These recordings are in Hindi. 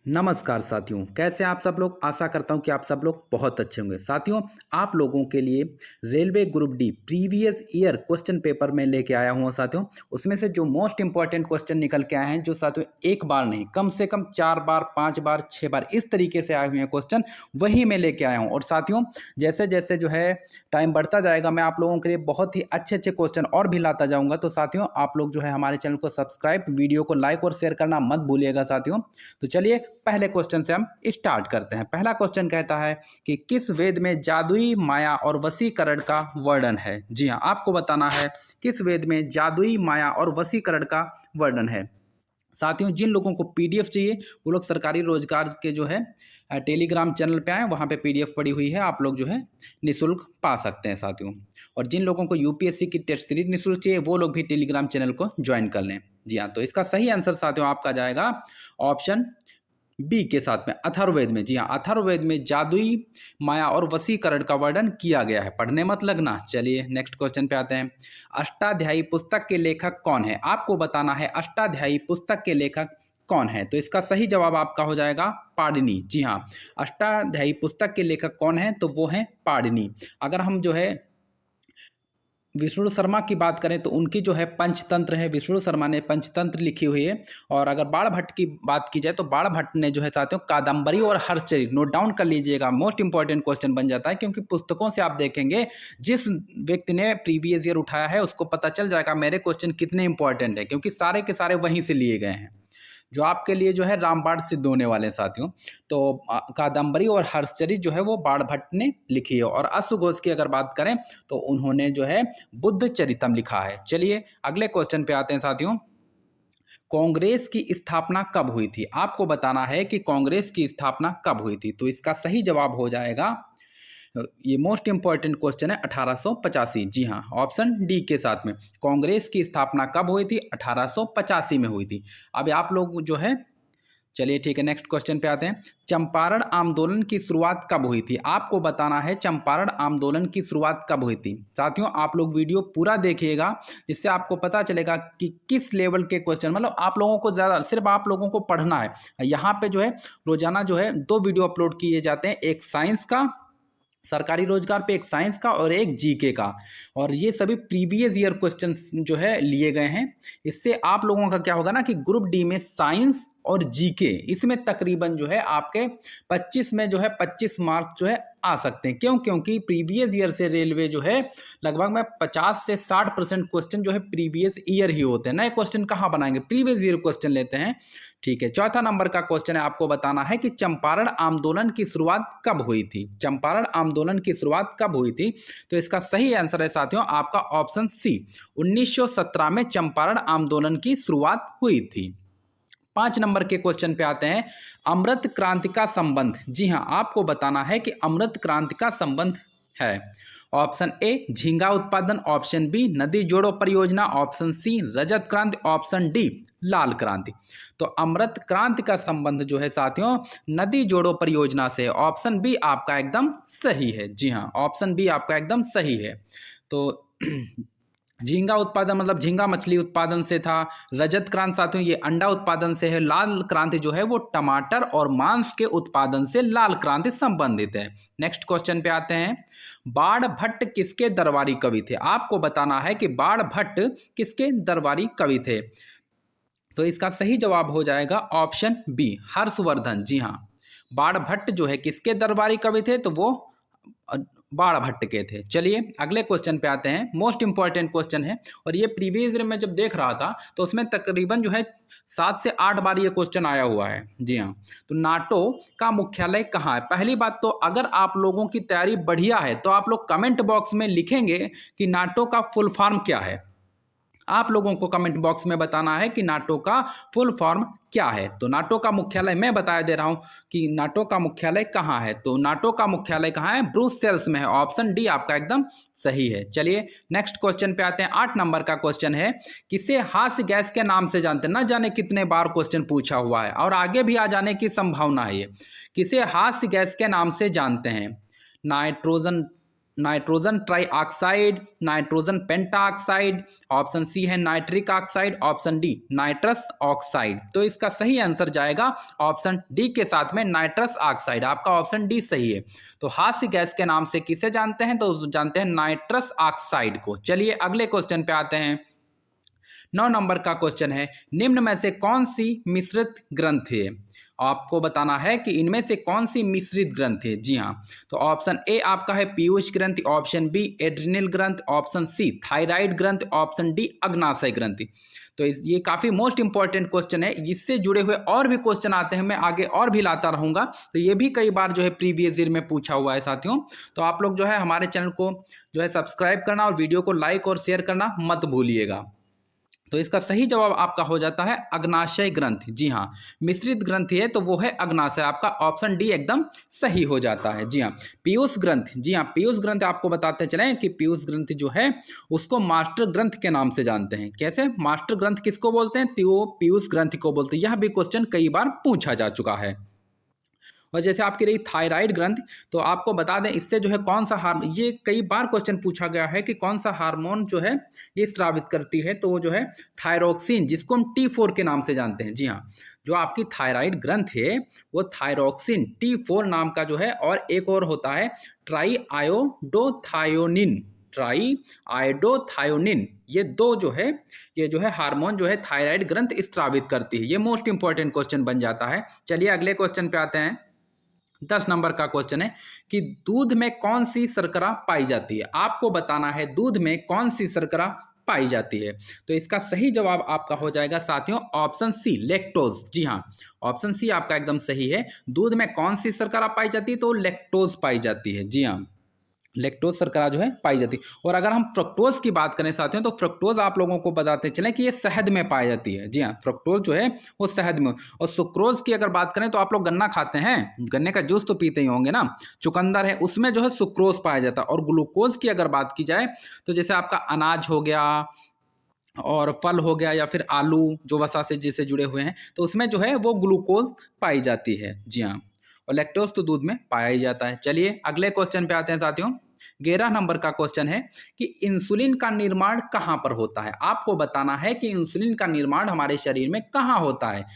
नमस्कार साथियों, कैसे हैं आप सब लोग। आशा करता हूं कि आप सब लोग बहुत अच्छे होंगे। साथियों, आप लोगों के लिए railway group D previous year question paper में लेके आया हूं साथियों। उसमें से जो मोस्ट इंपॉर्टेंट क्वेश्चन निकल के आए हैं, जो साथियों एक बार नहीं कम से कम 4 बार 5 बार 6 बार इस तरीके से आए हुए हैं क्वेश्चन, वही मैं लेके आया हूँ। और साथियों जैसे जैसे जो है टाइम बढ़ता जाएगा, मैं आप लोगों के लिए बहुत ही अच्छे अच्छे क्वेश्चन और भी लाता जाऊँगा। तो साथियों आप लोग जो है हमारे चैनल को सब्सक्राइब, वीडियो को लाइक और शेयर करना मत भूलिएगा साथियों। तो चलिए पहले क्वेश्चन से हम स्टार्ट करते हैं। पहला क्वेश्चन कहता है कि किस वेद में जादुई माया और वशीकरण का वर्णन है। जी हाँ, आपको बताना है किस वेद में जादुई माया और वशीकरण का वर्णन है। साथियों जिन लोगों को पीडीएफ चाहिए वो लोग सरकारी रोजगार के जो है टेलीग्राम चैनल पे आए, वहाँ पे पीडीएफ पड़ी हुई है, आप लोग जो है निःशुल्क पा सकते हैं साथियों। और जिन लोगों को यूपीएससी की टेस्ट सीरीज निःशुल्क चाहिए वो लोग भी टेलीग्राम चैनल को ज्वाइन कर लें। जी हाँ, तो इसका सही आंसर साथियों आपका जाएगा ऑप्शन बी के साथ में अथर्ववेद में। जी हाँ, अथर्ववेद में जादुई माया और वशीकरण का वर्णन किया गया है। पढ़ने मत लगना। चलिए नेक्स्ट क्वेश्चन पे आते हैं। अष्टाध्यायी पुस्तक के लेखक कौन है। आपको बताना है अष्टाध्यायी पुस्तक के लेखक कौन है। तो इसका सही जवाब आपका हो जाएगा पाणिनि। जी हाँ, अष्टाध्यायी पुस्तक के लेखक कौन है, तो वो है पाणिनि। अगर हम जो है विष्णु शर्मा की बात करें तो उनकी जो है पंचतंत्र है, विष्णु शर्मा ने पंचतंत्र लिखी हुई है। और अगर बाणभट्ट की बात की जाए तो बाणभट्ट ने जो है साथियों कादंबरी और हर्षचरित, नोट डाउन कर लीजिएगा, मोस्ट इंपॉर्टेंट क्वेश्चन बन जाता है। क्योंकि पुस्तकों से आप देखेंगे जिस व्यक्ति ने प्रीवियस ईयर उठाया है उसको पता चल जाएगा मेरे क्वेश्चन कितने इंपॉर्टेंट है, क्योंकि सारे के सारे वहीं से लिए गए हैं जो आपके लिए जो है रामबाण सिद्ध होने वाले हैं साथियों। तो कादंबरी और हर्षचरित जो है वो बाणभट्ट ने लिखी है। और अश्वघोष की अगर बात करें तो उन्होंने जो है बुद्ध चरितम लिखा है। चलिए अगले क्वेश्चन पे आते हैं साथियों। कांग्रेस की स्थापना कब हुई थी। आपको बताना है कि कांग्रेस की स्थापना कब हुई थी। तो इसका सही जवाब हो जाएगा, ये मोस्ट इंपॉर्टेंट क्वेश्चन है, 1885। जी हाँ, ऑप्शन डी के साथ में। कांग्रेस की स्थापना कब हुई थी, 1885 में हुई थी। अब आप लोग जो है, चलिए ठीक है नेक्स्ट क्वेश्चन पे आते हैं। चंपारण आंदोलन की शुरुआत कब हुई थी। आपको बताना है चंपारण आंदोलन की शुरुआत कब हुई थी। साथियों आप लोग वीडियो पूरा देखिएगा, जिससे आपको पता चलेगा कि किस लेवल के क्वेश्चन, मतलब आप लोगों को ज़्यादा सिर्फ आप लोगों को पढ़ना है। यहाँ पे जो है रोजाना जो है 2 वीडियो अपलोड किए जाते हैं, एक साइंस का सरकारी रोजगार पे, एक साइंस का और एक जीके का। और ये सभी प्रीवियस ईयर क्वेश्चंस जो है लिए गए हैं। इससे आप लोगों का क्या होगा ना कि ग्रुप डी में साइंस और जीके, इसमें तकरीबन जो है आपके 25 में जो है 25 मार्क्स जो है आ सकते हैं। क्यों? क्योंकि प्रीवियस ईयर से रेलवे जो है लगभग में 50 से 60% क्वेश्चन जो है प्रीवियस ईयर ही होते हैं। नए क्वेश्चन कहाँ बनाएंगे, प्रीवियस ईयर क्वेश्चन लेते हैं। ठीक है, चौथा नंबर का क्वेश्चन है, आपको बताना है कि चंपारण आंदोलन की शुरुआत कब हुई थी। चंपारण आंदोलन की शुरुआत कब हुई थी। तो इसका सही आंसर है साथियों आपका ऑप्शन सी, 1917 में चंपारण आंदोलन की शुरुआत हुई थी। 5 नंबर के क्वेश्चन पे आते हैं। अमृत क्रांति का संबंध। जी हाँ, आपको बताना है कि अमृत क्रांति का संबंध है। ऑप्शन ए झींगा उत्पादन, ऑप्शन बी नदी जोड़ो परियोजना, ऑप्शन सी रजत क्रांति, ऑप्शन डी लाल क्रांति। तो अमृत क्रांति का संबंध जो है साथियों नदी जोड़ो परियोजना से। ऑप्शन बी आपका एकदम सही है। जी हाँ, ऑप्शन बी आपका एकदम सही है। तो झींगा उत्पादन मतलब झींगा मछली उत्पादन से था। रजत क्रांति साथियों ये अंडा उत्पादन से है। लाल क्रांति जो है वो टमाटर और मांस के उत्पादन से लाल क्रांति संबंधित है। नेक्स्ट क्वेश्चन पे आते हैं। बाणभट्ट किसके दरबारी कवि थे। आपको बताना है कि बाणभट्ट किसके दरबारी कवि थे। तो इसका सही जवाब हो जाएगा ऑप्शन बी, हर्षवर्धन। जी हाँ, बाणभट्ट जो है किसके दरबारी कवि थे, तो वो बाणभट्ट के थे। चलिए अगले क्वेश्चन पे आते हैं। मोस्ट इंपॉर्टेंट क्वेश्चन है, और ये प्रीवियस ईयर में जब देख रहा था तो उसमें तकरीबन जो है 7 से 8 बार ये क्वेश्चन आया हुआ है। जी हाँ, तो नाटो का मुख्यालय कहाँ है। पहली बात तो अगर आप लोगों की तैयारी बढ़िया है तो आप लोग कमेंट बॉक्स में लिखेंगे कि नाटो का फुल फॉर्म क्या है। आप लोगों को कमेंट बॉक्स में बताना है कि नाटो का फुल फॉर्म क्या है। तो नाटो का मुख्यालय मैं बता दे रहा हूं कि नाटो का मुख्यालय कहाँ है। तो नाटो का मुख्यालय कहाँ है, ब्रुसेल्स में है। ऑप्शन डी आपका एकदम सही है। चलिए नेक्स्ट क्वेश्चन पे आते हैं। 8 नंबर का क्वेश्चन है, किसे हास्य गैस के नाम से जानते हैं। न जाने कितने बार क्वेश्चन पूछा हुआ है और आगे भी आ जाने की संभावना है। ये किसे हास्य गैस के नाम से जानते हैं। Nitrogen nitrogen trioxide, nitrogen pentaoxide, option C है nitric oxide, option D nitrous oxide. तो इसका सही आंसर जाएगा ऑप्शन डी के साथ में नाइट्रस ऑक्साइड। आपका ऑप्शन डी सही है। तो हास्य गैस के नाम से किसे जानते हैं? तो जानते हैं नाइट्रस ऑक्साइड को। चलिए अगले क्वेश्चन पे आते हैं। 9 नंबर का क्वेश्चन है, निम्न में से कौन सी मिश्रित ग्रंथ है? आपको बताना है कि इनमें से कौन सी मिश्रित ग्रंथ है। जी हाँ, तो ऑप्शन ए आपका है पीयूष ग्रंथि, ऑप्शन बी एड्रिनल ग्रंथ, ऑप्शन सी थायराइड ग्रंथ, ऑप्शन डी अग्नाशय ग्रंथि। तो ये काफी मोस्ट इंपॉर्टेंट क्वेश्चन है। इससे जुड़े हुए और भी क्वेश्चन आते हैं, मैं आगे और भी लाता रहूंगा। तो ये भी कई बार जो है प्रीवियस ईयर में पूछा हुआ है साथियों। तो आप लोग जो है हमारे चैनल को जो है सब्सक्राइब करना और वीडियो को लाइक और शेयर करना मत भूलिएगा। तो इसका सही जवाब आपका हो जाता है अग्नाशय ग्रंथि। जी हाँ, मिश्रित ग्रंथि है तो वो है अग्नाशय। आपका ऑप्शन डी एकदम सही हो जाता है। जी हाँ, पीयूष ग्रंथि। जी हाँ, पीयूष ग्रंथि आपको बताते चलें कि पीयूष ग्रंथि जो है उसको मास्टर ग्रंथ के नाम से जानते हैं। कैसे? मास्टर ग्रंथ किसको बोलते हैं? तो पीयूष ग्रंथि को बोलते हैं। यह भी क्वेश्चन कई बार पूछा जा चुका है। और जैसे आपकी रही थायराइड ग्रंथ, तो आपको बता दें इससे जो है कौन सा हार्मोन, ये कई बार क्वेश्चन पूछा गया है कि कौन सा हार्मोन जो है ये स्रावित करती है। तो वो जो है थायरोक्सिन, जिसको हम T4 के नाम से जानते हैं। जी हाँ, जो आपकी थायराइड ग्रंथ है वो थायरोक्सिन T4 नाम का जो है, और एक और होता है ट्राईआयोडोथायोनिन, ट्राईआयोडोथायोनिन। ये दो जो है हार्मोन जो है थायराइड ग्रंथ स्रावित करती है। ये मोस्ट इंपॉर्टेंट क्वेश्चन बन जाता है। चलिए अगले क्वेश्चन पे आते हैं। 10 नंबर का क्वेश्चन है कि दूध में कौन सी शर्करा पाई जाती है? आपको बताना है दूध में कौन सी शर्करा पाई जाती है। तो इसका सही जवाब आपका हो जाएगा साथियों ऑप्शन सी लैक्टोज। जी हाँ, ऑप्शन सी आपका एकदम सही है। दूध में कौन सी शर्करा पाई जाती है? तो लैक्टोज पाई जाती है। जी हाँ, लैक्टोज शर्करा जो है पाई जाती है। और अगर हम फ्रक्टोज की बात करें साथियों, तो फ्रक्टोज आप लोगों को बताते चलें कि ये शहद में पाई जाती है। जी हाँ, फ्रक्टोज जो है वो शहद में। और सुक्रोज की अगर बात करें तो आप लोग गन्ना खाते हैं, गन्ने का जूस तो पीते ही होंगे ना, चुकंदर है, उसमें जो है सुक्रोज पाया जाता है। और ग्लूकोज की अगर बात की जाए तो जैसे आपका अनाज हो गया और फल हो गया या फिर आलू जो वसा से जिससे जुड़े हुए हैं, तो उसमें जो है वो ग्लूकोज पाई जाती है। जी हाँ, और लैक्टोज तो दूध में पाया ही जाता है। चलिए अगले क्वेश्चन पे आते हैं साथियों। 11 नंबर का क्वेश्चन है कि इंसुलिन का निर्माण कहां पर होता है? आपको बताना है कि इंसुलिन का निर्माण हमारे शरीर में कहां होता है।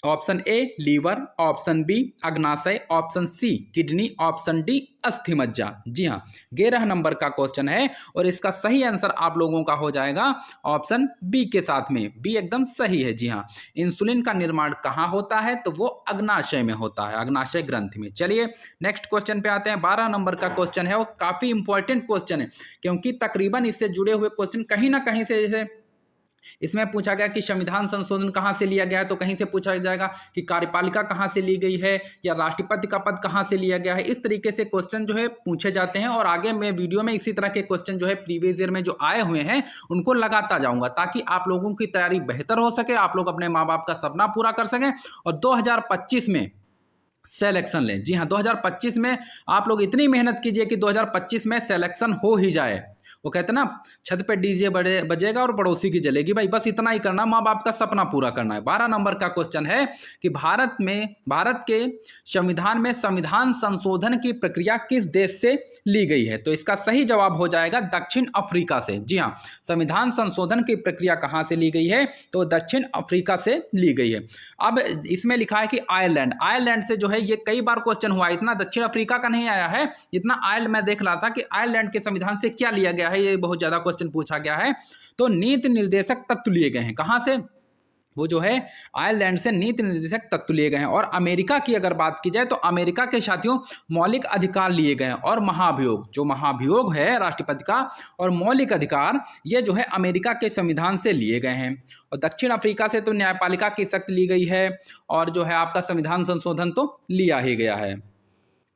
Option A liver, option B अग्नाशय, option C kidney, option D अस्थि मज्जा। जी हाँ, 11 नंबर का क्वेश्चन है और इसका सही आंसर आप लोगों का हो जाएगा ऑप्शन बी के साथ में। बी एकदम सही है। जी हाँ, इंसुलिन का निर्माण कहाँ होता है? तो वो अग्नाशय में होता है, अग्नाशय ग्रंथि में। चलिए नेक्स्ट क्वेश्चन पे आते हैं। 12 नंबर का क्वेश्चन है, वो काफी इंपॉर्टेंट क्वेश्चन है क्योंकि तकरीबन इससे जुड़े हुए क्वेश्चन कहीं ना कहीं से, जैसे इसमें पूछा गया कि संविधान संशोधन कहां से लिया गया है, तो कहीं से पूछा जाएगा कि कार्यपालिका कहां से ली गई है या राष्ट्रपति का पद कहां से लिया गया है। इस तरीके से क्वेश्चन जो है पूछे जाते हैं और आगे मैं वीडियो में इसी तरह के क्वेश्चन जो है प्रीवियस ईयर में जो आए हुए हैं उनको लगाता जाऊंगा ताकि आप लोगों की तैयारी बेहतर हो सके, आप लोग अपने माँ बाप का सपना पूरा कर सकें और 2025 में सिलेक्शन लें। जी हाँ, 2025 में आप लोग इतनी मेहनत कीजिए कि 2025 में सिलेक्शन हो ही जाए। वो कहते ना, छत पे डीजे बजेगा और पड़ोसी की जलेगी। भाई बस इतना ही करना, माँ बाप का सपना पूरा करना है। 12 नंबर का क्वेश्चन है कि भारत के संविधान में संविधान संशोधन की प्रक्रिया किस देश से ली गई है? तो इसका सही जवाब हो जाएगा दक्षिण अफ्रीका से। जी हाँ, संविधान संशोधन की प्रक्रिया कहाँ से ली गई है? तो दक्षिण अफ्रीका से ली गई है। अब इसमें लिखा है कि आयरलैंड से जो है ये कई बार क्वेश्चन हुआ, इतना दक्षिण अफ्रीका का नहीं आया है, इतना मैं देख रहा था कि आयरलैंड के संविधान से क्या लिया गया है, ये बहुत ज्यादा क्वेश्चन पूछा गया है। तो नीति निर्देशक तत्व लिए गए हैं। कहां से? वो जो है आयरलैंड से नीति निर्देशक तत्व लिए गए हैं। और अमेरिका की अगर बात की जाए तो अमेरिका के साथियों मौलिक अधिकार लिए गए हैं और महाभियोग, जो महाभियोग है राष्ट्रपति का और मौलिक अधिकार, ये जो है अमेरिका के संविधान से लिए गए हैं। और दक्षिण अफ्रीका से तो न्यायपालिका की शक्ति ली गई है और जो है आपका संविधान संशोधन तो लिया ही गया है।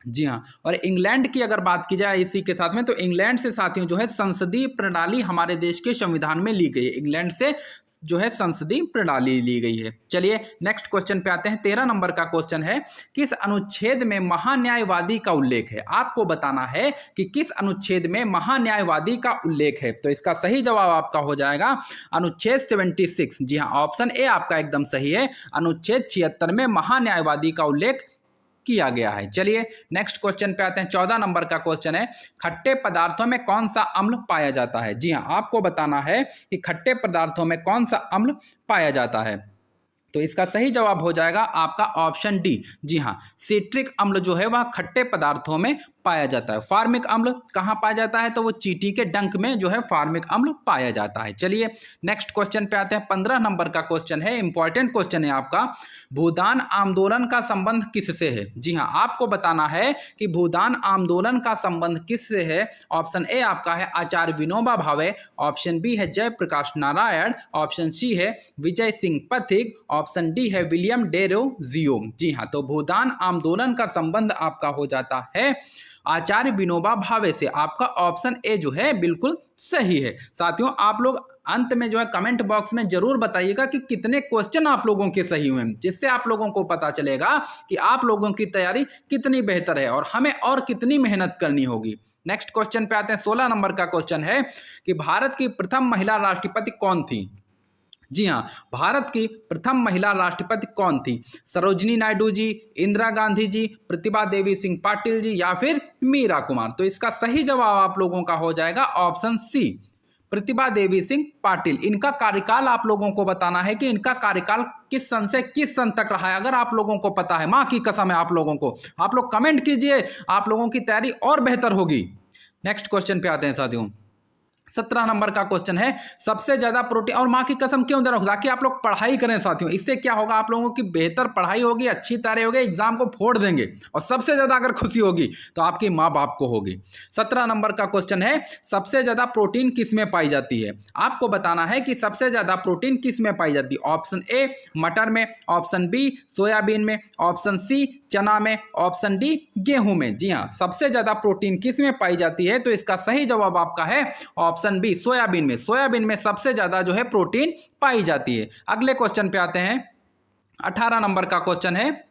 जी हाँ, और इंग्लैंड की अगर बात की जाए इसी के साथ में, तो इंग्लैंड से साथियों जो है संसदीय प्रणाली हमारे देश के संविधान में ली गई है। इंग्लैंड से जो है संसदीय प्रणाली ली गई है। चलिए नेक्स्ट क्वेश्चन पे आते हैं। 13 नंबर का क्वेश्चन है, किस अनुच्छेद में महान्यायवादी का उल्लेख है? आपको बताना है कि किस अनुच्छेद में महान्यायवादी का उल्लेख है। तो इसका सही जवाब आपका हो जाएगा अनुच्छेद 76। जी हाँ, ऑप्शन ए आपका एकदम सही है। अनुच्छेद 76 में महान्यायवादी का उल्लेख किया गया है। चलिए नेक्स्ट क्वेश्चन पे आते हैं। 14 नंबर का क्वेश्चन है, खट्टे पदार्थों में कौन सा अम्ल पाया जाता है? जी हाँ, आपको बताना है कि खट्टे पदार्थों में कौन सा अम्ल पाया जाता है। तो इसका सही जवाब हो जाएगा आपका ऑप्शन डी। जी हाँ, सिट्रिक अम्ल जो है वह खट्टे पदार्थों में पाया जाता है। फार्मिक अम्ल कहाँ पाया जाता है? तो वो चींटी के डंक में जो है फार्मिक अम्ल पाया जाता है। चलिए नेक्स्ट क्वेश्चन पे आते हैं। 15 नंबर का क्वेश्चन है, इंपॉर्टेंट क्वेश्चन है आपका। भूदान आंदोलन का संबंध किससे है? जी हाँ, आपको बताना है कि भूदान आंदोलन का संबंध किससे है। ऑप्शन ए आपका है आचार्य विनोबा भावे, ऑप्शन बी है जयप्रकाश नारायण, ऑप्शन सी है विजय सिंह पथिक, ऑप्शन डी है विलियम डेरोजियो। जी हाँ, तो भूदान आंदोलन का संबंध आपका हो जाता है आचार्य विनोबा भावे से। आपका ऑप्शन ए जो है बिल्कुल सही है। साथियों, आप लोग अंत में जो है कमेंट बॉक्स में जरूर बताइएगा कि कितने क्वेश्चन आप लोगों के सही हुए, जिससे आप लोगों को पता चलेगा कि आप लोगों की तैयारी कितनी बेहतर है और हमें और कितनी मेहनत करनी होगी। नेक्स्ट क्वेश्चन पे आते हैं। 16 नंबर का क्वेश्चन है कि भारत की प्रथम महिला राष्ट्रपति कौन थी? जी हाँ, भारत की प्रथम महिला राष्ट्रपति कौन थी? सरोजिनी नायडू जी, इंदिरा गांधी जी, प्रतिभा देवी सिंह पाटिल जी या फिर मीरा कुमार? तो इसका सही जवाब आप लोगों का हो जाएगा ऑप्शन सी, प्रतिभा देवी सिंह पाटिल। इनका कार्यकाल आप लोगों को बताना है कि इनका कार्यकाल किस सन से किस सन तक रहा है। अगर आप लोगों को पता है, माँ की कसम है आप लोगों को, आप लोग कमेंट कीजिए, आप लोगों की तैयारी और बेहतर होगी। नेक्स्ट क्वेश्चन पे आते हैं साथियों। 17 नंबर का क्वेश्चन है, सबसे ज्यादा प्रोटीन, और माँ की कसम क्यों दे रहा हूं? ताकि आप लोग पढ़ाई करें साथियों। इससे क्या होगा, आप लोगों की बेहतर पढ़ाई होगी, अच्छी तैयारी होगी, एग्जाम को फोड़ देंगे। और सबसे ज्यादा अगर खुशी होगी तो आपकी माँ बाप को होगी। 17 नंबर का क्वेश्चन है, सबसे ज्यादा प्रोटीन किस में पाई जाती है? आपको बताना है कि सबसे ज्यादा प्रोटीन किस में पाई जाती है। ऑप्शन ए मटर में, ऑप्शन बी सोयाबीन में, ऑप्शन सी चना में, ऑप्शन डी गेहूं में। जी हाँ, सबसे ज्यादा प्रोटीन किस में पाई जाती है? तो इसका सही जवाब आपका है ऑप्शन बी, सोयाबीन में। सोयाबीन में सबसे ज्यादा जो है प्रोटीन पाई जाती है। अगले क्वेश्चन पे आते हैं। 18 नंबर का क्वेश्चन है,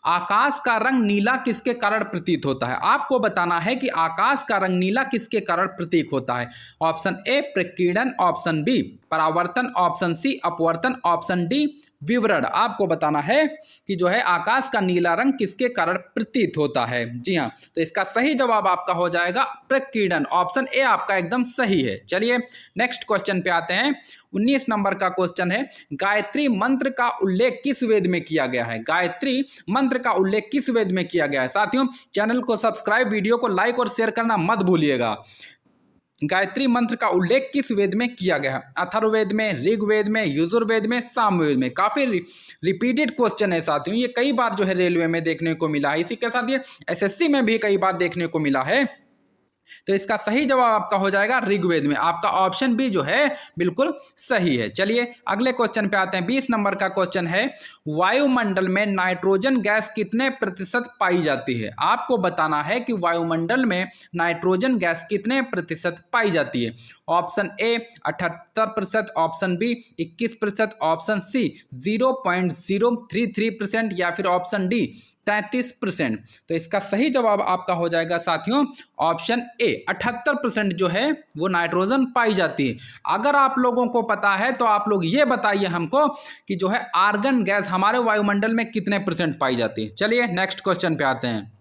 आकाश का रंग नीला किसके कारण प्रतीत होता है? आपको बताना है कि आकाश का रंग नीला किसके कारण प्रतीत होता है। ऑप्शन ए प्रकीर्णन, ऑप्शन बी परावर्तन, ऑप्शन सी अपवर्तन, ऑप्शन डी विवरण। आपको बताना है कि जो है आकाश का नीला रंग किसके कारण प्रतीत होता है। जी हाँ, तो इसका सही जवाब आपका हो जाएगा प्रकीर्णन। ऑप्शन ए आपका एकदम सही है। चलिए नेक्स्ट क्वेश्चन पे आते हैं। 19 नंबर का क्वेश्चन है, गायत्री मंत्र का उल्लेख किस वेद में किया गया है? गायत्री मंत्र का उल्लेख किस वेद में किया गया है? साथियों, चैनल को सब्सक्राइब, वीडियो को लाइक और शेयर करना मत भूलिएगा। गायत्री मंत्र का उल्लेख किस वेद में किया गया है? अथर्ववेद में, ऋग्वेद में, यजुर्वेद में, सामवेद में। काफी रिपीटेड क्वेश्चन है साथियों, ये कई बार जो है रेलवे में देखने को मिला है, इसी के साथ ये एसएससी में भी कई बार देखने को मिला है। तो इसका सही जवाब आपका हो जाएगा ऋग्वेद में। आपका ऑप्शन बी जो है बिल्कुल सही है। चलिए अगले क्वेश्चन पे आते हैं। 20 नंबर का क्वेश्चन है, वायुमंडल में नाइट्रोजन गैस कितने प्रतिशत पाई जाती है? आपको बताना है कि वायुमंडल में नाइट्रोजन गैस कितने प्रतिशत पाई जाती है। Option A 78%, option B 21%, option C 0.033% या फिर ऑप्शन डी 33%। तो इसका सही जवाब आपका हो जाएगा साथियों ऑप्शन ए 78% जो है वो नाइट्रोजन पाई जाती है। अगर आप लोगों को पता है तो आप लोग ये बताइए हमको कि जो है आर्गन गैस हमारे वायुमंडल में कितने परसेंट पाई जाती है। चलिए नेक्स्ट क्वेश्चन पे आते हैं।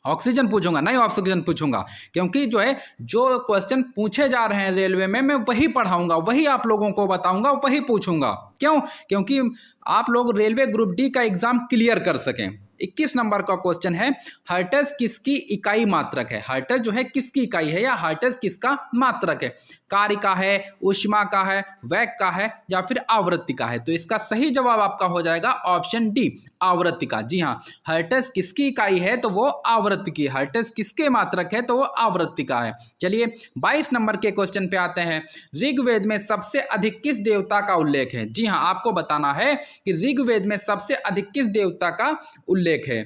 ऑक्सीजन पूछूंगा, नहीं ऑक्सीजन पूछूंगा, क्योंकि जो है जो क्वेश्चन पूछे जा रहे हैं रेलवे में मैं वही पढ़ाऊंगा, वही आप लोगों को बताऊंगा, वही पूछूंगा। क्यों? क्योंकि आप लोग रेलवे ग्रुप डी का एग्जाम क्लियर कर सकें। 21 नंबर का क्वेश्चन है, हर्ट्ज किसकी इकाई मात्रक है? हर्ट्ज जो है किसकी इकाई है या हर्ट्ज किसका मात्रक है? कार्य का है, ऊष्मा का है, वेग का है या फिर आवृत्ति का है? तो इसका सही जवाब आपका हो जाएगा ऑप्शन डी आवृत्ति का। जी हाँ, हर्ट्ज किसकी इकाई है तो वो आवृत्ति की, हर्ट्ज किसके मात्रक है तो वो आवृत्ति का है। चलिए 22 नंबर के क्वेश्चन पे आते हैं। ऋग्वेद में सबसे अधिक किस देवता का उल्लेख है? जी हाँ, आपको बताना है कि ऋग्वेद में सबसे अधिक किस देवता का उल्लेख है।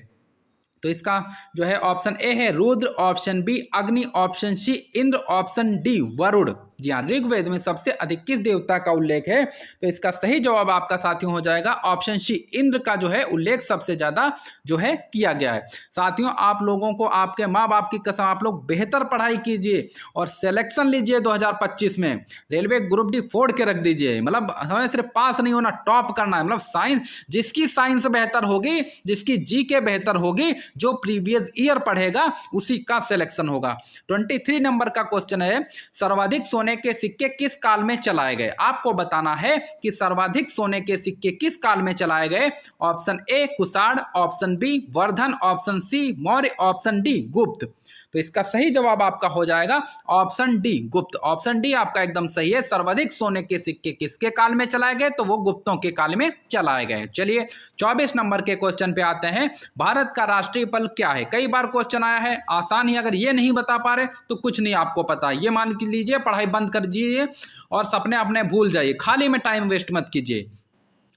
तो तो इसका जो है ऑप्शन ए है Rudra, option B Agni, option C Indra, option D Varuna. जी हाँ, ऋग्वेद में सबसे अधिक किस देवता का उल्लेख है? तो इसका सही जवाब आपका साथियों हो जाएगा ऑप्शन सी, इंद्र का जो है उल्लेख सबसे ज्यादा जो है किया गया है। साथियों, आप लोगों को आपके माँ बाप की कसम, आप लोग बेहतर पढ़ाई कीजिए और सिलेक्शन लीजिए 2025 में। रेलवे ग्रुप डी फोड़ के रख दीजिए, मतलब हमें सिर्फ पास नहीं होना, टॉप करना है। मतलब साइंस, जिसकी साइंस बेहतर होगी, जिसकी जीके बेहतर होगी, जो प्रीवियस ईयर पढ़ेगा उसी का सिलेक्शन होगा। 23 नंबर का क्वेश्चन है, सर्वाधिक सोने के सिक्के किस काल में चलाए गए? आपको बताना है कि सर्वाधिक सोने के सिक्के किस काल में चलाए गए। Option A Kushan, option B Vardhan, option C Maurya, option D Gupta. तो इसका सही जवाब आपका हो जाएगा option D Gupta. Option D आपका एकदम सही है। सर्वाधिक सोने के सिक्के किसके काल में चलाए गए? तो वो गुप्तों के काल में चलाए गए। चलिए 24 नंबर के क्वेश्चन पे आते हैं। भारत का राष्ट्रीय फल क्या है? कई बार क्वेश्चन आया है, आसान ही। अगर ये नहीं बता पा रहे तो कुछ नहीं आपको पता, ये मान लीजिए, पढ़ाई बंद कर दीजिए और सपने अपने भूल जाइए, खाली में टाइम वेस्ट मत कीजिए।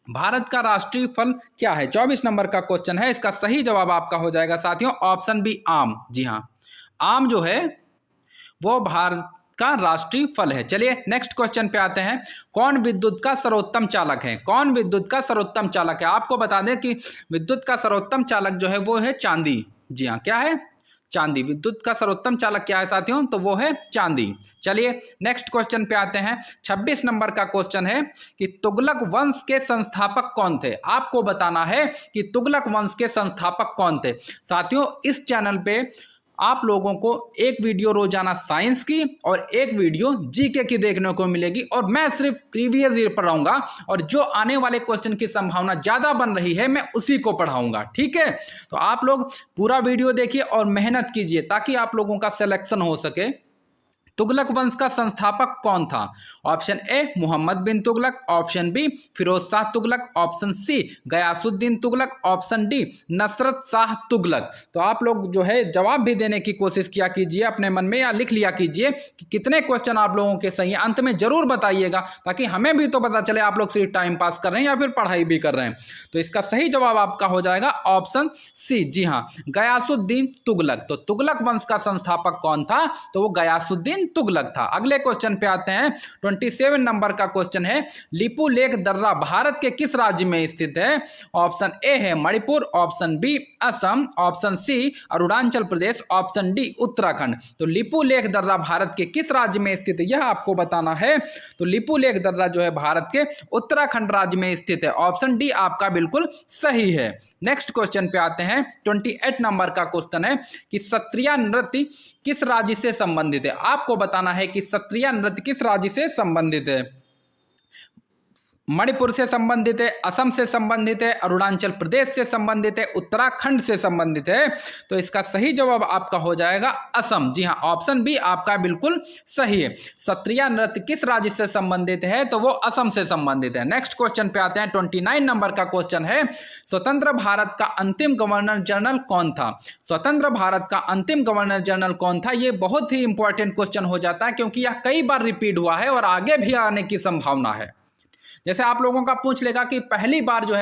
भारत का राष्ट्रीय फल क्या है? 24 नंबर का क्वेश्चन है। इसका सही जवाब आपका हो जाएगा साथियों ऑप्शन बी आम। जी हाँ, आम जो है वो भारत का राष्ट्रीय फल है। चलिए नेक्स्ट क्वेश्चन पे आते हैं। कौन विद्युत का सर्वोत्तम चालक है? कौन विद्युत का सर्वोत्तम चालक है? आपको बता दें कि विद्युत का सर्वोत्तम चालक जो है वो है चांदी। जी हाँ, क्या है? चांदी। विद्युत का सर्वोत्तम चालक क्या है साथियों? तो वो है चांदी। चलिए नेक्स्ट क्वेश्चन पे आते हैं। 26 नंबर का क्वेश्चन है कि तुगलक वंश के संस्थापक कौन थे? आपको बताना है कि तुगलक वंश के संस्थापक कौन थे। साथियों, इस चैनल पे आप लोगों को एक वीडियो रोजाना साइंस की और एक वीडियो जीके की देखने को मिलेगी, और मैं सिर्फ प्रीवियस ईयर पढ़ाऊंगा, और जो आने वाले क्वेश्चन की संभावना ज्यादा बन रही है मैं उसी को पढ़ाऊंगा। ठीक है, तो आप लोग पूरा वीडियो देखिए और मेहनत कीजिए ताकि आप लोगों का सिलेक्शन हो सके। तुगलक वंश का संस्थापक कौन था? Option A Mohammad bin Tughlaq, option B Firoz Shah Tughlaq, option C Ghiyasuddin Tughlaq, option D Nasrat Shah Tughlaq. तो आप लोग जो है जवाब भी देने की कोशिश किया कीजिए अपने मन में, या लिख लिया कीजिए कि कितने क्वेश्चन आप लोगों के सही हैं। अंत में जरूर बताइएगा ताकि हमें भी तो पता चले आप लोग सिर्फ टाइम पास कर रहे हैं या फिर पढ़ाई भी कर रहे हैं। तो इसका सही जवाब आपका हो जाएगा ऑप्शन सी। जी हाँ, गयासुद्दीन तुगलक। तो तुगलक वंश का संस्थापक कौन था? तो वो गयासुद्दीन तुगलक था। अगले क्वेश्चन पे आते हैं। 27 नंबर का क्वेश्चन है, लिपू लेक दर्रा भारत के किस राज्य में स्थित है? ऑप्शन ए है Manipur, option B Assam, option C Arunachal Pradesh, option D Uttarakhand. तो लिपू लेक दर्रा भारत के किस राज्य में स्थित है यह आपको बताना है। तो लिपू लेक दर्रा जो है भारत के उत्तराखंड राज्य में स्थित है। ऑप्शन डी आपका बिल्कुल सही है। नेक्स्ट क्वेश्चन पे आते हैं। 28 नंबर का क्वेश्चन है कि सत्रिया नृत्य किस राज्य से संबंधित है? आपको बताना है कि सत्रिया नृत्य किस राज्य से संबंधित है। मणिपुर से संबंधित है, असम से संबंधित है, अरुणाचल प्रदेश से संबंधित है, उत्तराखंड से संबंधित है। तो इसका सही जवाब आपका हो जाएगा असम। जी हाँ, ऑप्शन बी आपका बिल्कुल सही है। सत्रिया नृत्य किस राज्य से संबंधित है? तो वो असम से संबंधित है। नेक्स्ट क्वेश्चन पे आते हैं। 29 नंबर का क्वेश्चन है, स्वतंत्र भारत का अंतिम गवर्नर जनरल कौन था? स्वतंत्र भारत का अंतिम गवर्नर जनरल कौन था? ये बहुत ही इंपॉर्टेंट क्वेश्चन हो जाता है क्योंकि यह कई बार रिपीट हुआ है और आगे भी आने की संभावना है। जैसे आप लोगों का पूछ लेगा कि पहली बार जो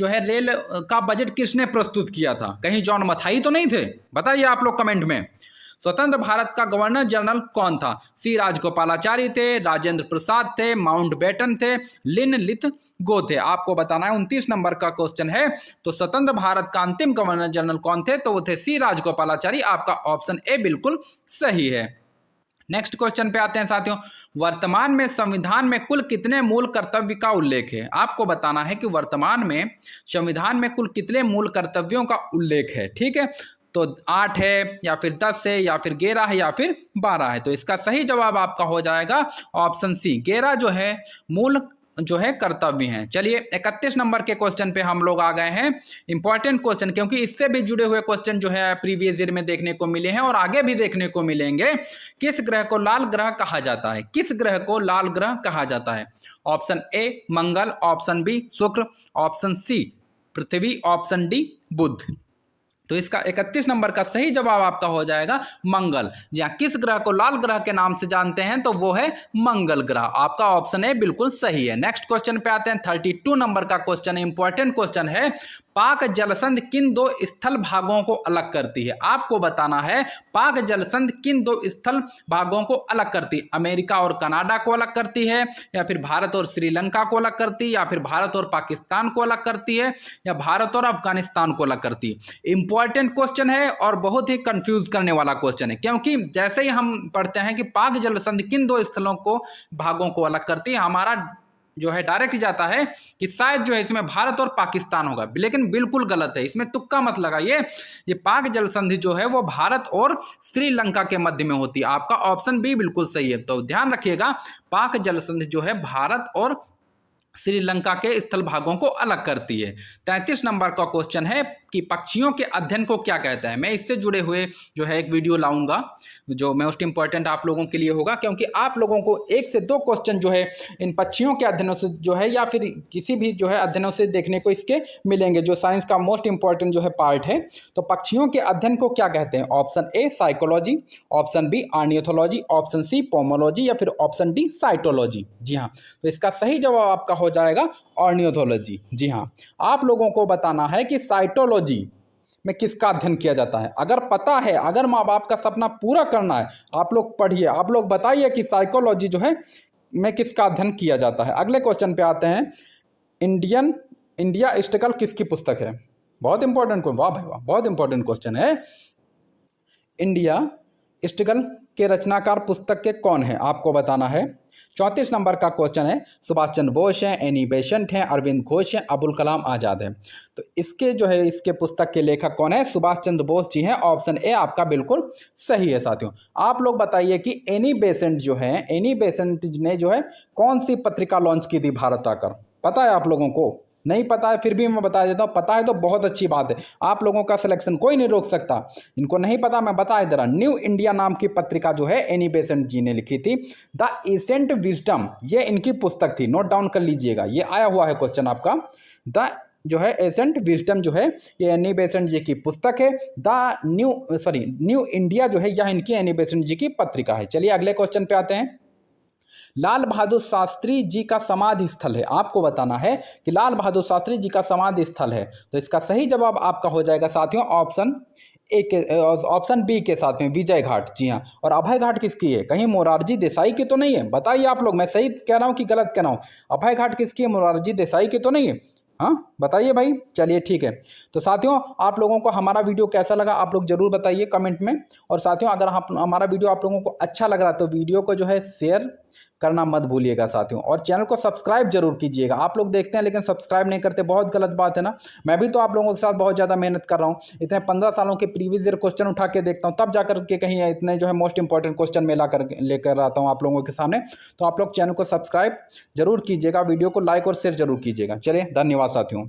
है रेल का बजट किसने प्रस्तुत किया था? कहीं जॉन मथाई तो नहीं थे? बताइए आप लोग कमेंट में। स्वतंत्र भारत का गवर्नर जनरल कौन था? सी राजगोपालाचारी थे, राजेंद्र प्रसाद थे, माउंटबेटन थे, लिन लिथ गो थे। आपको बताना है। 29 नंबर का क्वेश्चन है। तो स्वतंत्र भारत का अंतिम गवर्नर जनरल कौन थे? तो वो थे सी राजगोपालाचारी। आपका ऑप्शन ए बिल्कुल सही है। नेक्स्ट क्वेश्चन पे आते हैं साथियों। वर्तमान में संविधान में कुल कितने मूल कर्तव्य का उल्लेख है? आपको बताना है कि वर्तमान में संविधान में कुल कितने मूल कर्तव्यों का उल्लेख है। ठीक है, तो 8 है या फिर 10 है या फिर 11 है या फिर 12 है। तो इसका सही जवाब आपका हो जाएगा ऑप्शन सी। 11 जो है मूल जो है कर्तव्य हैं। चलिए 31 नंबर के क्वेश्चन पे हम लोग आ गए हैं। इंपॉर्टेंट क्वेश्चन, क्योंकि इससे भी जुड़े हुए क्वेश्चन जो है प्रीवियस ईयर में देखने को मिले हैं और आगे भी देखने को मिलेंगे। किस ग्रह को लाल ग्रह कहा जाता है? किस ग्रह को लाल ग्रह कहा जाता है? Option A Mangal, option B Shukra, option C Prithvi, option D Budh. तो इसका 31 नंबर का सही जवाब आपका हो जाएगा मंगल। जी हाँ, किस ग्रह को लाल ग्रह के नाम से जानते हैं, तो वो है मंगल ग्रह। आपका ऑप्शन ए बिल्कुल सही है। नेक्स्ट क्वेश्चन पे आते हैं। 32 नंबर का क्वेश्चन, इंपॉर्टेंट क्वेश्चन है। पाक जलसंधि किन दो स्थल भागों को अलग करती है? आपको बताना है पाक जलसंधि किन दो स्थल भागों को अलग करती है। अमेरिका और कनाडा को अलग करती है, या फिर भारत और श्रीलंका को अलग करती है, या फिर भारत और पाकिस्तान को अलग करती है, या भारत और अफगानिस्तान को अलग करती है। इंपॉर्टेंट क्वेश्चन है और बहुत ही कंफ्यूज करने वाला क्वेश्चन है, क्योंकि जैसे ही हम पढ़ते हैं कि पाक जलसंधि किन दो स्थलों को भागों को अलग करती है, हमारा जो है डायरेक्ट जाता है कि शायद जो है इसमें भारत और पाकिस्तान होगा, लेकिन बिल्कुल गलत है। इसमें तुक्का मत लगाइए। ये पाक जलसंधि जो है वो भारत और श्रीलंका के मध्य में होती है। आपका ऑप्शन बी बिल्कुल सही है। तो ध्यान रखिएगा, पाक जलसंधि जो है भारत और श्रीलंका के स्थल भागों को अलग करती है। 33 नंबर का क्वेश्चन है कि पक्षियों के अध्ययन को क्या कहता है? मैं इससे जुड़े हुए जो है एक वीडियो लाऊंगा जो मोस्ट इंपॉर्टेंट आप लोगों के लिए होगा, क्योंकि आप लोगों को 1 से 2 क्वेश्चन जो है इन पक्षियों के अध्ययनों से जो है या फिर किसी भी जो है अध्ययनों से देखने को इसके मिलेंगे, जो साइंस का मोस्ट इंपॉर्टेंट जो है पार्ट है। तो पक्षियों के अध्ययन को क्या कहते हैं? Option A psychology, option B ornithology, option C pomology, या फिर ऑप्शन डी साइटोलॉजी। जी हाँ, तो इसका सही जवाब आपका हो जाएगा ऑर्नियोथोलॉजी। जी हाँ, आप लोगों को बताना है कि साइटोलॉजी में किसका अध्ययन किया जाता है। अगर पता है, अगर माँ बाप का सपना पूरा करना है, आप लोग पढ़िए, आप लोग बताइए कि साइकोलॉजी जो है में किसका अध्ययन किया जाता है। अगले क्वेश्चन पे आते हैं। इंडिया स्ट्रगल किसकी पुस्तक है? बहुत इंपॉर्टेंट क्वेश्चन, वाह भाई वाह, बहुत इंपॉर्टेंट क्वेश्चन है। इंडिया स्ट्रगल के रचनाकार पुस्तक के कौन है? आपको बताना है। 34 नंबर का क्वेश्चन है। सुभाष चंद्र बोस हैं, एनी बेसेंट हैं, अरविंद घोष हैं, अबुल कलाम आज़ाद हैं। तो इसके जो है इसके पुस्तक के लेखक कौन है? सुभाष चंद्र बोस जी हैं। ऑप्शन ए आपका बिल्कुल सही है। साथियों, आप लोग बताइए कि एनी बेसेंट जो है, एनी बेसेंट ने जो है कौन सी पत्रिका लॉन्च की थी भारत आकर? पता है आप लोगों को? नहीं पता है फिर भी मैं बता देता हूँ। पता है तो बहुत अच्छी बात है, आप लोगों का सिलेक्शन कोई नहीं रोक सकता। इनको नहीं पता, मैं बता दे रहा। न्यू इंडिया नाम की पत्रिका जो है एनी बेसेंट जी ने लिखी थी। द एसेंट विजडम, ये इनकी पुस्तक थी, नोट डाउन कर लीजिएगा, ये आया हुआ है क्वेश्चन आपका। द जो है एसेंट विजडम जो है ये एनी बेसेंट जी की पुस्तक है। न्यू इंडिया जो है यह इनकी एनी बेसेंट जी की पत्रिका है। चलिए अगले क्वेश्चन पे आते हैं। लाल बहादुर शास्त्री जी का समाधि स्थल है। आपको बताना है कि लाल बहादुर शास्त्री जी का समाधि स्थल है। तो इसका सही जवाब आपका हो जाएगा साथियों ऑप्शन ए के, ऑप्शन बी के साथ में विजय घाट। जी हाँ, और अभय घाट किसकी है? कहीं मोरारजी देसाई की तो नहीं है? बताइए आप लोग, मैं सही कह रहा हूँ कि गलत कह रहा हूँ? अभय घाट किसकी है? मोरारजी देसाई की तो नहीं है? हाँ बताइए भाई। चलिए ठीक है। तो साथियों, आप लोगों को हमारा वीडियो कैसा लगा आप लोग जरूर बताइए कमेंट में। और साथियों, अगर हमारा वीडियो आप लोगों को अच्छा लग रहा है तो वीडियो को जो है शेयर करना मत भूलिएगा साथियों, और चैनल को सब्सक्राइब जरूर कीजिएगा। आप लोग देखते हैं लेकिन सब्सक्राइब नहीं करते, बहुत गलत बात है ना। मैं भी तो आप लोगों के साथ बहुत ज़्यादा मेहनत कर रहा हूँ, इतने 15 सालों के प्रीवियस ईयर क्वेश्चन उठा के देखता हूँ, तब जाकर के कहीं इतने जो है मोस्ट इंपॉर्टेंट क्वेश्चन में लेकर आता हूँ आप लोगों के सामने। तो आप लोग चैनल को सब्सक्राइब जरूर कीजिएगा, वीडियो को लाइक और शेयर जरूर कीजिएगा। चलिए धन्यवाद साथियों।